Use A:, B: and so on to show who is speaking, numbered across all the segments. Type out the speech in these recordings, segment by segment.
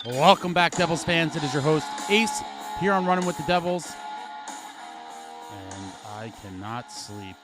A: Welcome back, Devils fans. It is your host, Ace, here on Running with the Devils. And I cannot sleep.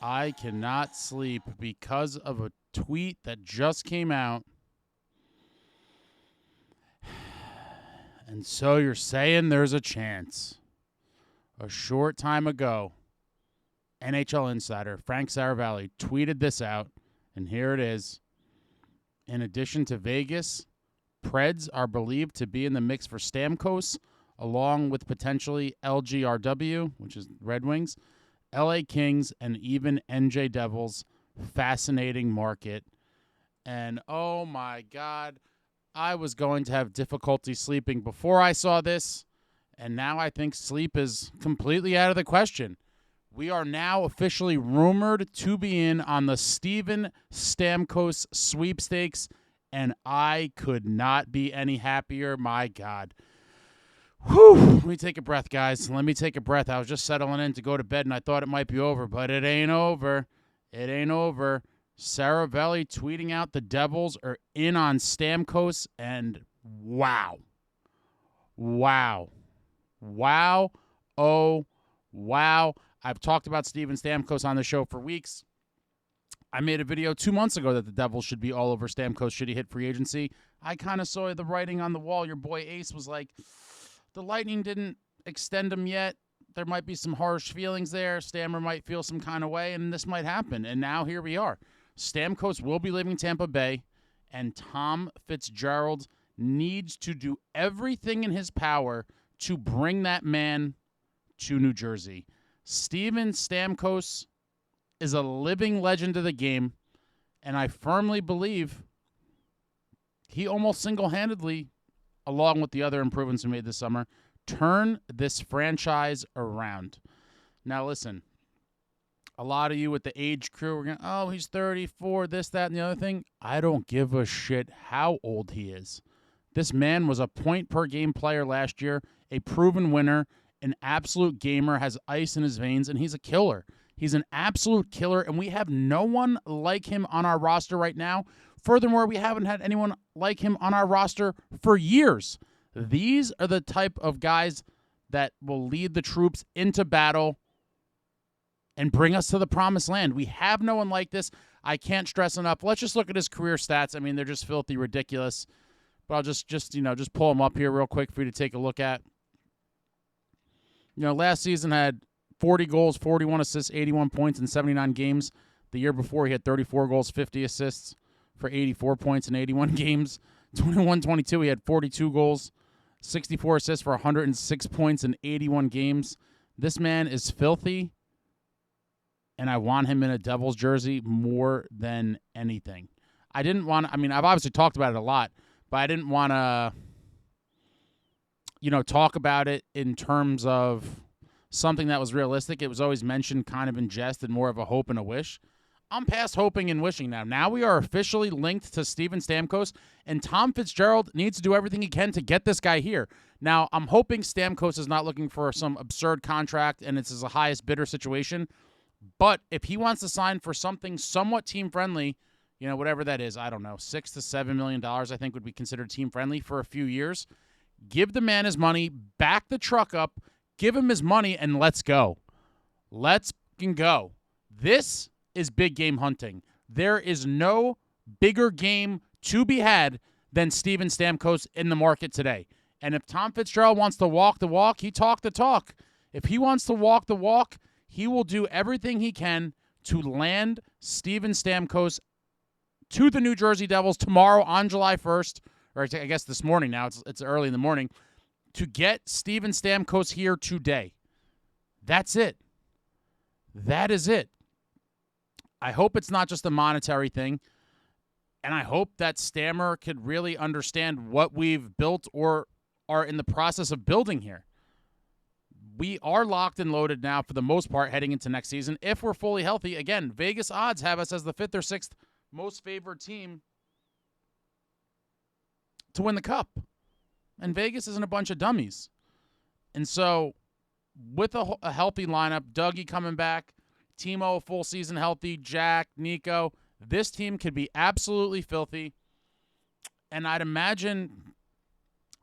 A: I cannot sleep because of a tweet that just came out. And so you're saying there's a chance. A short time ago, NHL Insider Frank Seravalli tweeted this out, and here it is. In addition to Vegas, Preds are believed to be in the mix for Stamkos, along with potentially LGRW, which is Red Wings, LA Kings, and even NJ Devils. Fascinating market. And oh my God, I was going to have difficulty sleeping before I saw this, and now I think sleep is completely out of the question. We are now officially rumored to be in on the Steven Stamkos sweepstakes, and I could not be any happier. My God. Whew. Let me take a breath, guys. Let me take a breath. I was just settling in to go to bed, and I thought it might be over, but it ain't over. It ain't over. Seravalli tweeting out the Devils are in on Stamkos, and wow. Wow. Wow. Oh, wow. I've talked about Steven Stamkos on the show for weeks. I made a video 2 months ago that the Devils should be all over Stamkos should he hit free agency. I kind of saw the writing on the wall. Your boy Ace was like, the Lightning didn't extend him yet. There might be some harsh feelings there. Stammer might feel some kind of way, and this might happen. And now here we are. Stamkos will be leaving Tampa Bay, and Tom Fitzgerald needs to do everything in his power to bring that man to New Jersey. Steven Stamkos is a living legend of the game, and I firmly believe he almost single-handedly, along with the other improvements we made this summer, turn this franchise around. Now, listen, a lot of you with the age crew are going, oh, he's 34, this, that, and the other thing. I don't give a shit how old he is. This man was a point-per-game player last year, a proven winner, an absolute gamer, has ice in his veins, and he's a killer. He's an absolute killer, and we have no one like him on our roster right now. Furthermore, we haven't had anyone like him on our roster for years. These are the type of guys that will lead the troops into battle and bring us to the promised land. We have no one like this. I can't stress enough. Let's just look at his career stats. I mean, they're just filthy ridiculous. But I'll just pull them up here real quick for you to take a look at. Last season had 40 goals, 41 assists, 81 points in 79 games. The year before, he had 34 goals, 50 assists for 84 points in 81 games. 21-22, he had 42 goals, 64 assists for 106 points in 81 games. This man is filthy, and I want him in a Devils jersey more than anything. I've obviously talked about it a lot, but I didn't want to talk about it in terms of something that was realistic. It was always mentioned kind of in jest and more of a hope and a wish. I'm past hoping and wishing now. Now we are officially linked to Steven Stamkos, and Tom Fitzgerald needs to do everything he can to get this guy here. Now, I'm hoping Stamkos is not looking for some absurd contract and it's a highest bidder situation. But if he wants to sign for something somewhat team-friendly, whatever that is, I don't know, $6 to $7 million I think would be considered team-friendly for a few years. Give the man his money, back the truck up, give him his money, and let's go. Let's fucking go. This is big game hunting. There is no bigger game to be had than Steven Stamkos in the market today. And if Tom Fitzgerald wants to walk the walk, he talk the talk. If he wants to walk the walk, he will do everything he can to land Steven Stamkos to the New Jersey Devils tomorrow on July 1st, or I guess this morning now, it's early in the morning, to get Steven Stamkos here today. That's it. That is it. I hope it's not just a monetary thing, and I hope that Stammer could really understand what we've built or are in the process of building here. We are locked and loaded now for the most part heading into next season. If we're fully healthy, again, Vegas odds have us as the 5th or 6th most favored team to win the cup. And Vegas isn't a bunch of dummies. And so with a healthy lineup, Dougie coming back, Timo full season healthy, Jack, Nico, this team could be absolutely filthy. And I'd imagine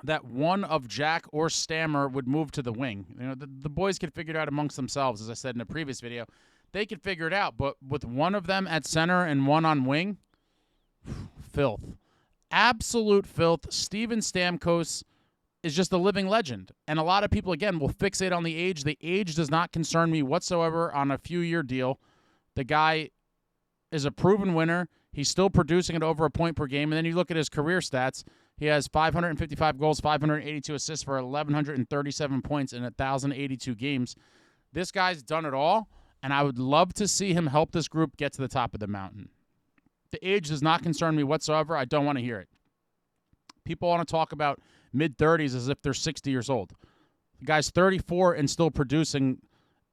A: that one of Jack or Stammer would move to the wing. You know, the boys could figure it out amongst themselves, as I said in a previous video. They could figure it out, but with one of them at center and one on wing, filth. Absolute filth. Steven Stamkos is just a living legend. And a lot of people, again, will fixate on the age. The age does not concern me whatsoever on a few-year deal. The guy is a proven winner. He's still producing at over a point per game. And then you look at his career stats. He has 555 goals, 582 assists for 1,137 points in 1,082 games. This guy's done it all, and I would love to see him help this group get to the top of the mountain. The age does not concern me whatsoever. I don't want to hear it. People want to talk about mid-30s as if they're 60 years old. The guy's 34 and still producing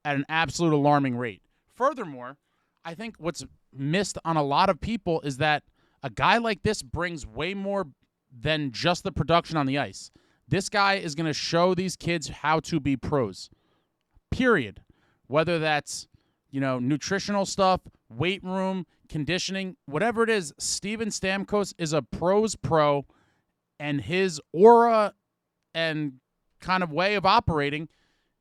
A: at an absolute alarming rate. Furthermore, I think what's missed on a lot of people is that a guy like this brings way more than just the production on the ice. This guy is going to show these kids how to be pros. Period. Whether that's, nutritional stuff, weight room, conditioning, whatever it is, Steven Stamkos is a pro's pro, and his aura and kind of way of operating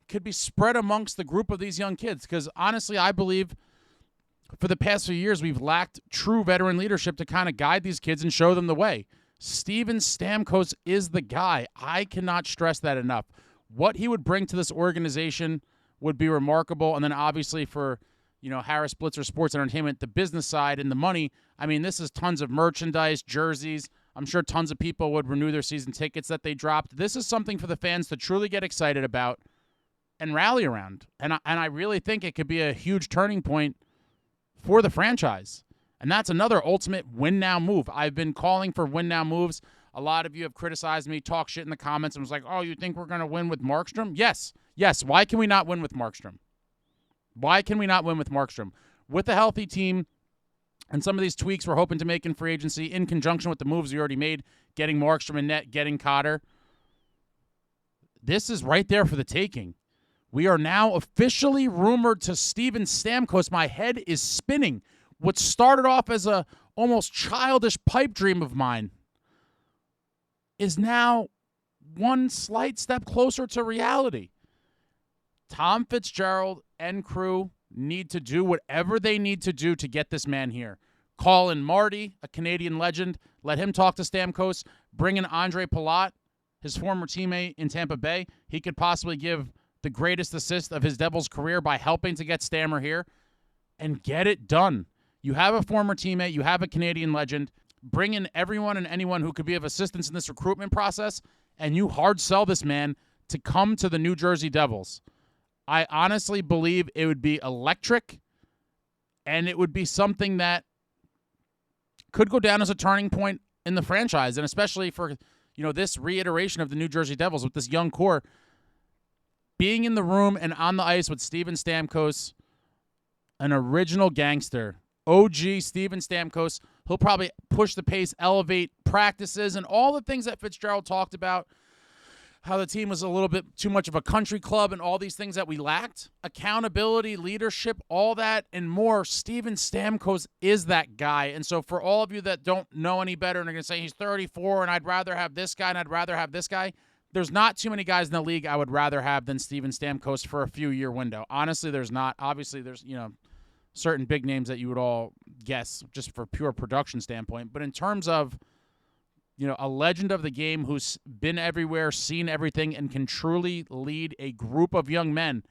A: could be spread amongst the group of these young kids. Because honestly, I believe for the past few years, we've lacked true veteran leadership to kind of guide these kids and show them the way. Steven Stamkos is the guy. I cannot stress that enough. What he would bring to this organization would be remarkable. And then obviously for, Harris Blitzer Sports Entertainment, the business side and the money, I mean, this is tons of merchandise, jerseys. I'm sure tons of people would renew their season tickets that they dropped. This is something for the fans to truly get excited about and rally around. And I really think it could be a huge turning point for the franchise. And that's another ultimate win-now move. I've been calling for win-now moves. A lot of you have criticized me, talk shit in the comments, and was like, oh, you think we're going to win with Markstrom? Yes. Why can we not win with Markstrom? Why can we not win with Markstrom? With a healthy team and some of these tweaks we're hoping to make in free agency in conjunction with the moves we already made, getting Markstrom in net, getting Cotter, this is right there for the taking. We are now officially rumored to Steven Stamkos. My head is spinning. What started off as a almost childish pipe dream of mine is now one slight step closer to reality. Tom Fitzgerald and crew need to do whatever they need to do to get this man here. Call in Marty, a Canadian legend. Let him talk to Stamkos. Bring in Andre Palat, his former teammate in Tampa Bay. He could possibly give the greatest assist of his Devils career by helping to get Stammer here. And get it done. You have a former teammate. You have a Canadian legend. Bring in everyone and anyone who could be of assistance in this recruitment process, and you hard sell this man to come to the New Jersey Devils. I honestly believe it would be electric, and it would be something that could go down as a turning point in the franchise, and especially for this reiteration of the New Jersey Devils with this young core. Being in the room and on the ice with Steven Stamkos, an original gangster, OG Steven Stamkos. He'll probably push the pace, elevate practices, and all the things that Fitzgerald talked about, how the team was a little bit too much of a country club and all these things that we lacked. Accountability, leadership, all that and more. Steven Stamkos is that guy. And so for all of you that don't know any better and are going to say he's 34 and I'd rather have this guy and I'd rather have this guy, there's not too many guys in the league I would rather have than Steven Stamkos for a few-year window. Honestly, there's not. Obviously, there's, certain big names that you would all guess just for pure production standpoint. But in terms of, a legend of the game who's been everywhere, seen everything, and can truly lead a group of young men,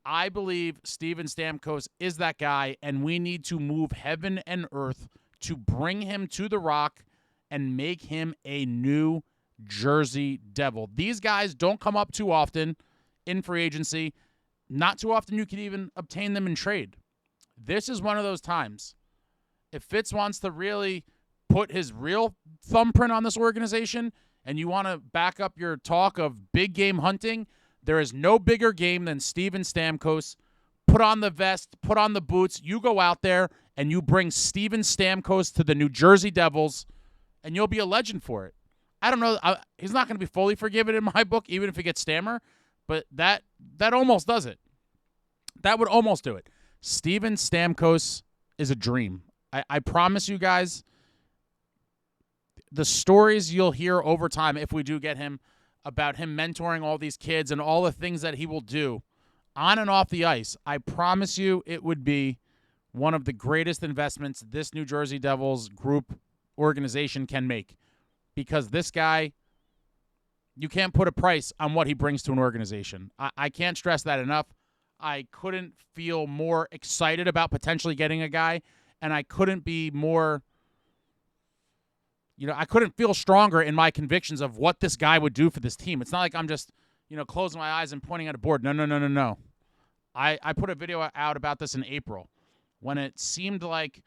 A: I believe Steven Stamkos is that guy, and we need to move heaven and earth to bring him to the Rock and make him a New Jersey Devil. These guys don't come up too often in free agency. Not too often you can even obtain them in trade. This is one of those times. If Fitz wants to really put his real thumbprint on this organization and you want to back up your talk of big game hunting, there is no bigger game than Steven Stamkos. Put on the vest, put on the boots. You go out there and you bring Steven Stamkos to the New Jersey Devils, and you'll be a legend for it. I don't know. He's not going to be fully forgiven in my book, even if he gets Stammer, but that almost does it. That would almost do it. Steven Stamkos is a dream. I promise you guys, the stories you'll hear over time, if we do get him, about him mentoring all these kids and all the things that he will do on and off the ice, I promise you it would be one of the greatest investments this New Jersey Devils group organization can make. Because this guy, you can't put a price on what he brings to an organization. I can't stress that enough. I couldn't feel more excited about potentially getting a guy, and I couldn't be more, I couldn't feel stronger in my convictions of what this guy would do for this team. It's not like I'm just, closing my eyes and pointing at a board. No. I put a video out about this in April when it seemed like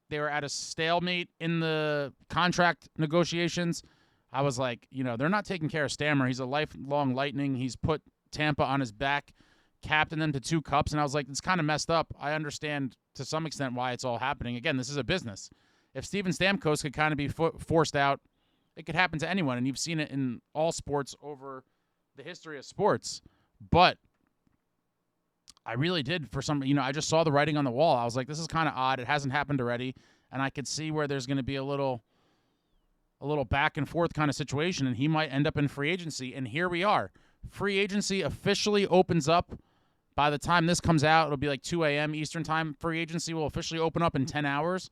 A: they were at a stalemate in the contract negotiations. I was like, they're not taking care of Stammer. He's a lifelong Lightning. He's put Tampa on his back, captained them to 2 cups, and I was like, it's kind of messed up. I understand to some extent why it's all happening. Again, this is a business. If Steven Stamkos could kind of be forced out, it could happen to anyone, and you've seen it in all sports over the history of sports. But I really did for some, I just saw the writing on the wall. I was like, this is kind of odd. It hasn't happened already, and I could see where there's going to be a little back and forth kind of situation, and he might end up in free agency. And here we are. Free agency officially opens up. By the time this comes out, it'll be like 2 a.m. Eastern time. Free agency will officially open up in 10 hours.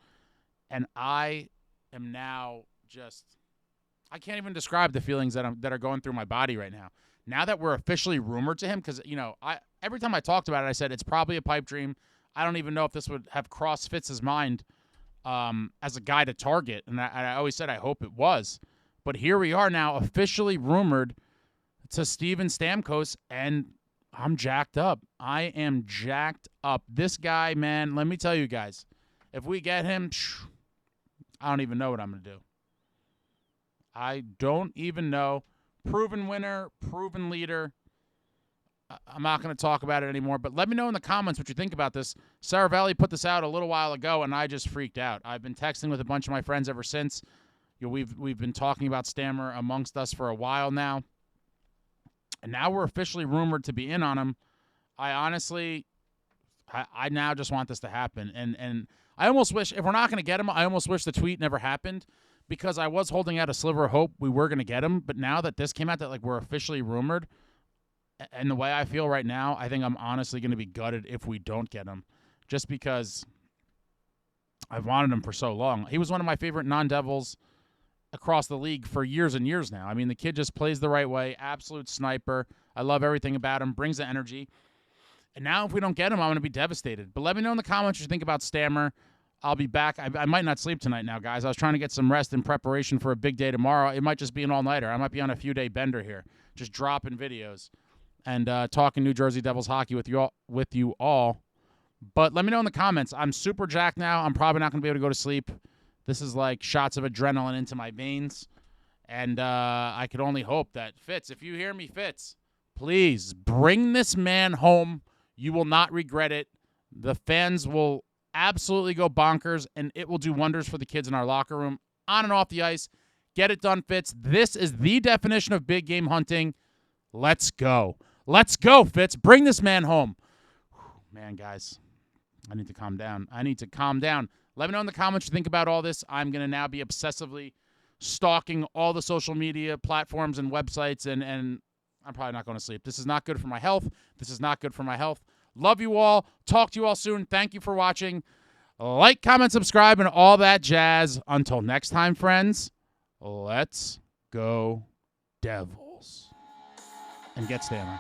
A: And I am now I can't even describe the feelings that are going through my body right now. Now that we're officially rumored to him, because, every time I talked about it, I said it's probably a pipe dream. I don't even know if this would have crossed Fitz's mind as a guy to target. And I always said I hope it was. But here we are now, officially rumored to Steven Stamkos, and I'm jacked up. I am jacked up. This guy, man, let me tell you guys, if we get him, I don't even know what I'm going to do. I don't even know. Proven winner, proven leader. I'm not going to talk about it anymore, but let me know in the comments what you think about this. Seravalli put this out a little while ago, and I just freaked out. I've been texting with a bunch of my friends ever since. We've been talking about Stammer amongst us for a while now, and now we're officially rumored to be in on him. I honestly, I now just want this to happen, and I almost wish, if we're not going to get him, I almost wish the tweet never happened, because I was holding out a sliver of hope we were going to get him, but now that this came out, that like we're officially rumored, and the way I feel right now, I think I'm honestly going to be gutted if we don't get him, just because I've wanted him for so long. He was one of my favorite non-Devils across the league for years and years now. I mean, the kid just plays the right way, absolute sniper. I love everything about him, brings the energy. And now if we don't get him, I'm going to be devastated. But let me know in the comments what you think about Stammer. I'll be back. I might not sleep tonight now, guys. I was trying to get some rest in preparation for a big day tomorrow. It might just be an all-nighter. I might be on a few-day bender here, just dropping videos and talking New Jersey Devils hockey with you all. But let me know in the comments. I'm super jacked now. I'm probably not going to be able to go to sleep. This is like shots of adrenaline into my veins. And I could only hope that, Fitz, if you hear me, Fitz, please bring this man home. You will not regret it. The fans will absolutely go bonkers, and it will do wonders for the kids in our locker room, on and off the ice. Get it done, Fitz. This is the definition of big game hunting. Let's go. Let's go, Fitz. Bring this man home. Man, guys, I need to calm down. Let me know in the comments what you think about all this. I'm going to now be obsessively stalking all the social media platforms and websites, and I'm probably not going to sleep. This is not good for my health. Love you all. Talk to you all soon. Thank you for watching. Like, comment, subscribe, and all that jazz. Until next time, friends, let's go Devils. And get Stammer.